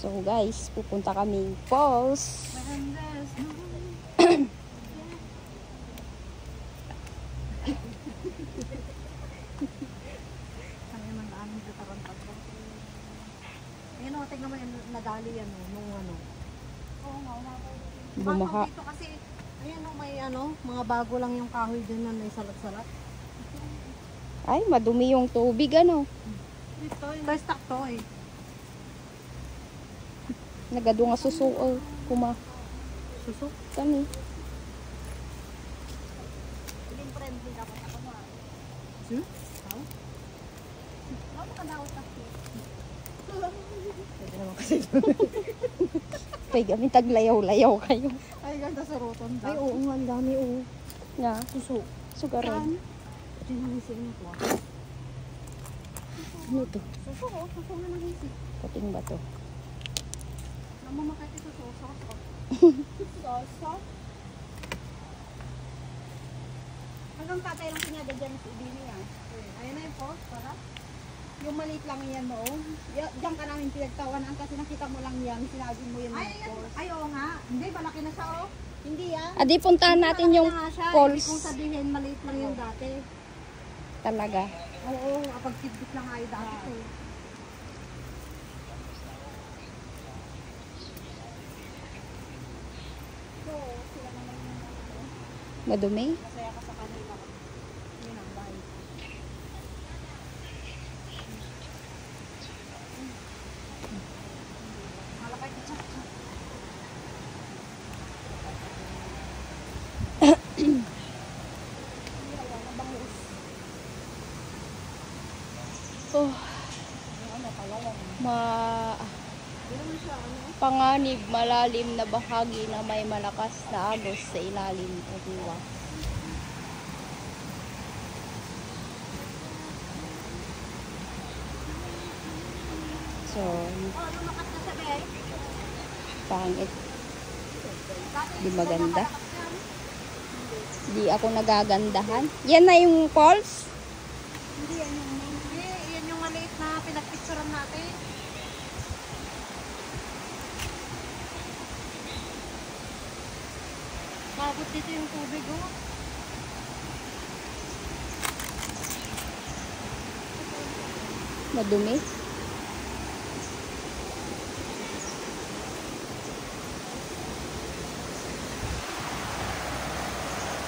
So guys, pupunta kami falls. Kami man amin sa tarantag. Ayun o, tignan mo yung nadali yan o, nung ano. Oo nga, Bumaha. dito kasi, ayan o, may ano, mga bago lang yung kahoy din na may salat-salat. Ay, madumi yung tubig ano. Ito is takto eh. Nagado nga susuo. Susok. Kani. Hindi friendly dapat ako mo. Hmm? How? Ano ka daw kasi? Pwede naman kasi. Pwede kami taglayaw-layaw kayo. Ay, ganda sa roton. Ay, oo nga, ang dami oo. Nga, Suso. sugaran. Ito yung hisi ko. Ano to? Suso ko, suso nga ng hisi. Pating ba to? Namamakati sa soso. Soso? Hanggang tatay lang pinyada dyan sa ibili yan. Ayun na yung post, para? Yung maliit lang yan mo. Diyan ka namin pinagtawanan kasi nakita mo lang yan. Sinabi mo yan yung post. Ay, oo nga. Hindi, malaki na siya oh. Hindi yan. Adi, puntahan natin yung falls. Ibig kong sabihin, maliit lang yung dati. Talaga. Oo, kapag kidbit lang ay dati. So, sila naman yung Madumi. masaya ka sa kanila. Yun ang bahay. Malakay ka siya. Oh, panganib, malalim na bahagi na may malakas na agos sa ilalim o diwa. So, Lumakas na siya, Bey. pangit. Di maganda. Di ako nagagandahan. Yan na yung falls. Hindi, yan yung maliit na pinagpicturean natin. Mabot dito yung tubig, oh. Madumi.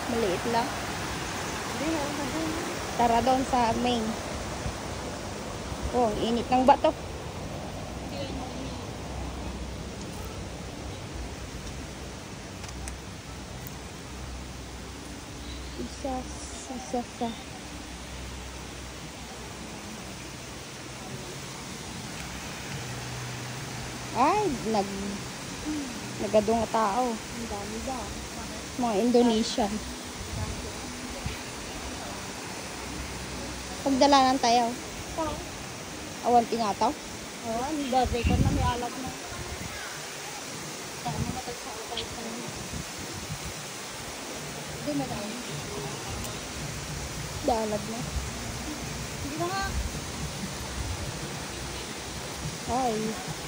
Maliit lang. Tara doon sa main. Oh, ang init ng bato. Isa. Ay, nagadong tao. Ang dami ba? Mga Indonesian. Pagdala ng tayo. Awan tinataw. Oo, ang dati ka na may alat na. Saan mo matagsa-utay sa mga. Hindi, madami. Dalad na. Hindi na nga. Ay.